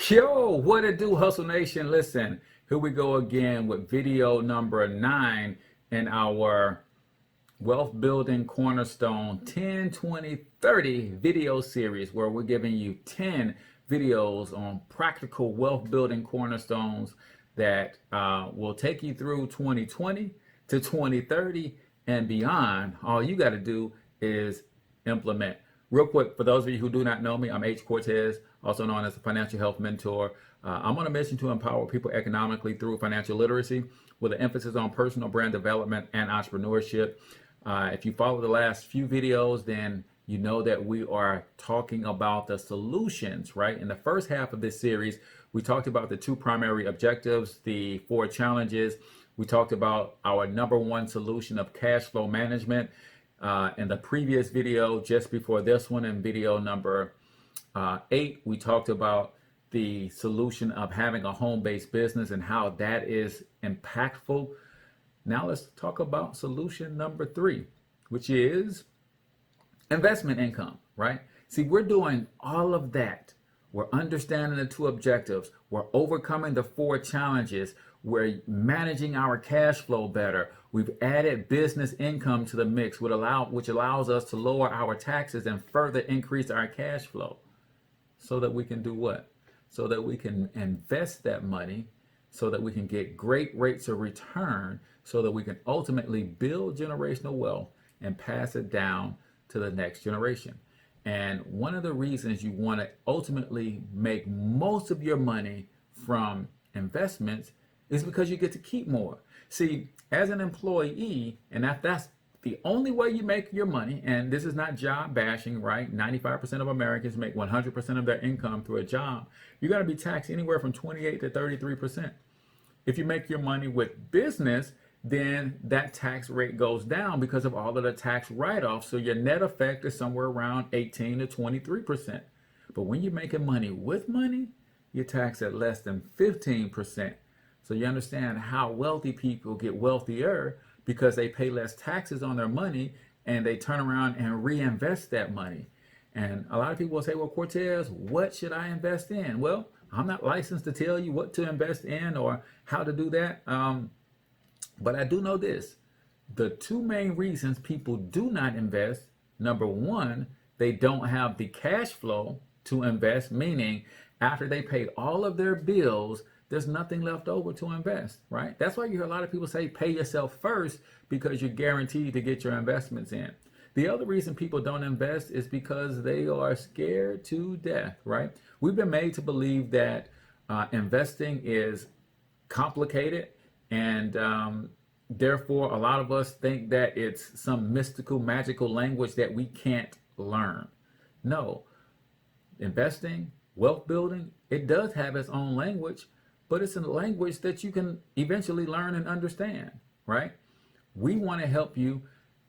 Yo, what it do, Hustle Nation? Listen, here we go again with video number 9 in our Wealth Building Cornerstone 10, 20, 30 video series where we're giving you 10 videos on practical wealth building cornerstones that will take you through 2020 to 2030 and beyond. All you got to do is implement. Real quick, for those of you who do not know me, I'm H. Cortez, also known as a financial health mentor. I'm on a mission to empower people economically through financial literacy with an emphasis on personal brand development and entrepreneurship. If you follow the last few videos, then you know that we are talking about the solutions, right? In the first half of this series, we talked about the 2 primary objectives, the 4 challenges. We talked about our number 1 solution of cash flow management. In the previous video, just before this one, in video number 8, we talked about the solution of having a home-based business and how that is impactful. Now let's talk about solution number 3, which is investment income, right? See, we're doing all of that. We're understanding the 2 objectives. We're overcoming the 4 challenges. We're managing our cash flow better. We've added business income to the mix, which allows us to lower our taxes and further increase our cash flow so that we can do what? So that we can invest that money, so that we can get great rates of return, so that we can ultimately build generational wealth and pass it down to the next generation. And one of the reasons you want to ultimately make most of your money from investments is because you get to keep more. See, as an employee, and that's the only way you make your money, and this is not job bashing, right? 95% of Americans make 100% of their income through a job. You're going to be taxed anywhere from 28 to 33%. If you make your money with business, then that tax rate goes down because of all of the tax write-offs. So your net effect is somewhere around 18 to 23%. But when you're making money with money, you're taxed at less than 15%. So you understand how wealthy people get wealthier because they pay less taxes on their money and they turn around and reinvest that money. And a lot of people will say, well, Cortez, what should I invest in? Well, I'm not licensed to tell you what to invest in or how to do that. But I do know this. The 2 main reasons people do not invest, number 1, they don't have the cash flow to invest, meaning after they pay all of their bills, there's nothing left over to invest, right? That's why you hear a lot of people say pay yourself first because you're guaranteed to get your investments in. The other reason people don't invest is because they are scared to death, right? We've been made to believe that investing is complicated and therefore a lot of us think that it's some mystical, magical language that we can't learn. No, investing, wealth building, it does have its own language, but it's a language that you can eventually learn and understand, right? We want to help you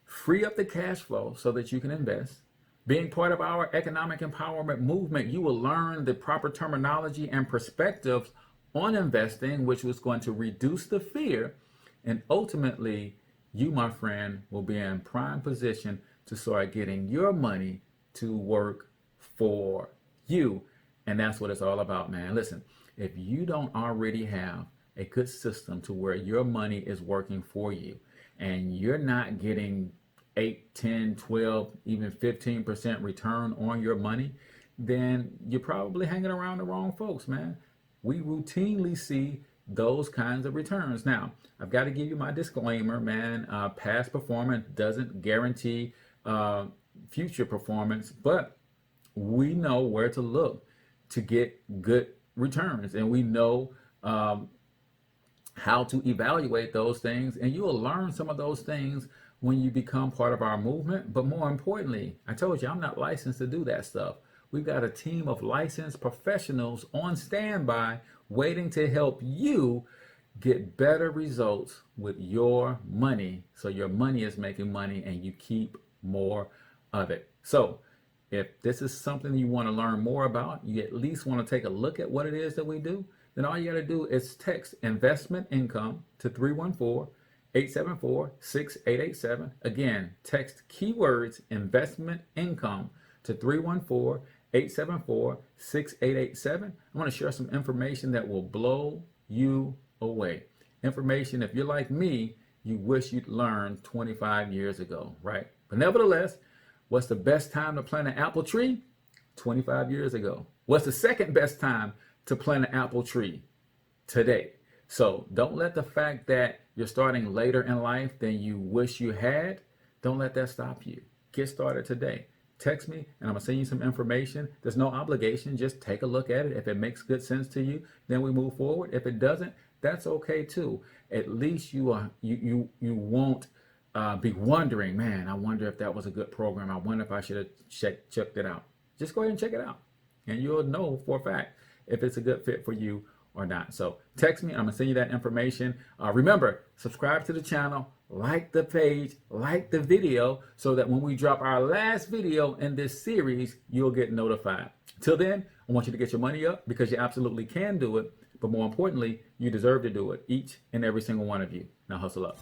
free up the cash flow so that you can invest. Being part of our economic empowerment movement, you will learn the proper terminology and perspectives on investing, which was going to reduce the fear. And ultimately, you, my friend, will be in prime position to start getting your money to work for you. And that's what it's all about, man. Listen, if you don't already have a good system to where your money is working for you and you're not getting 8, 10, 12, even 15% return on your money, then you're probably hanging around the wrong folks, man. We routinely see those kinds of returns. Now, I've got to give you my disclaimer, man. Past performance doesn't guarantee future performance, but we know where to look to get good returns, and we know how to evaluate those things, and you will learn some of those things when you become part of our movement. But more importantly, I told you I'm not licensed to do that stuff. We've got a team of licensed professionals on standby waiting to help you get better results with your money, so your money is making money and you keep more of it. So if this is something you want to learn more about, you at least want to take a look at what it is that we do, then all you got to do is text investment income to 314-874-6887. Again, text keywords investment income to 314 874-6887. I want to share some information that will blow you away. Information, if you're like me, you wish you'd learned 25 years ago, right? But nevertheless, what's the best time to plant an apple tree? 25 years ago. What's the second best time to plant an apple tree? Today. So don't let the fact that you're starting later in life than you wish you had, don't let that stop you. Get started today. Text me and I'm gonna send you some information. There's no obligation. Just take a look at it. If it makes good sense to you, then we move forward. If it doesn't, that's okay too. At least you won't be wondering, man, I wonder if that was a good program. I wonder if I should have checked it out. Just go ahead and check it out. And you'll know for a fact if it's a good fit for you or not. So text me. I'm going to send you that information. Remember, subscribe to the channel, like the page, like the video, so that when we drop our last video in this series, you'll get notified. Till then, I want you to get your money up because you absolutely can do it. But more importantly, you deserve to do it, each and every single one of you. Now hustle up.